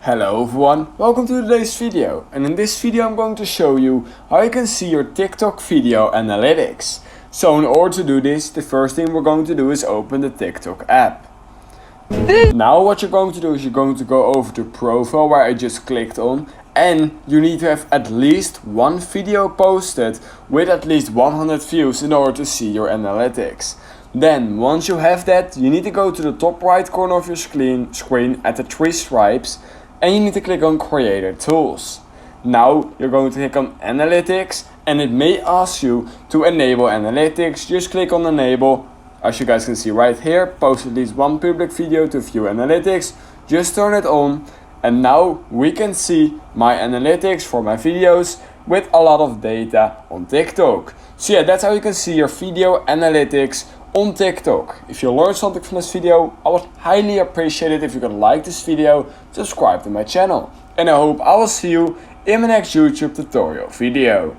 Hello everyone, welcome to today's video, and in this video I'm going to show you how you can see your TikTok video analytics. So in order to do this, the first thing we're going to do is open the TikTok app. Now what you're going to do is you're going to go over to profile where I just clicked on, and you need to have at least one video posted with at least 100 views in order to see your analytics. Then once you have that, you need to go to the top right corner of your screen at the three stripes, and you need to click on Creator Tools. Now you're going to click on Analytics, and it may ask you to enable analytics. Just click on Enable. As you guys can see right here, post at least one public video to view analytics. Just turn it on, and now we can see my analytics for my videos with a lot of data on TikTok. So yeah, that's how you can see your video analytics on TikTok. If you learned something from this video, I would highly appreciate it if you could like this video, subscribe to my channel, and I hope I will see you in my next YouTube tutorial video.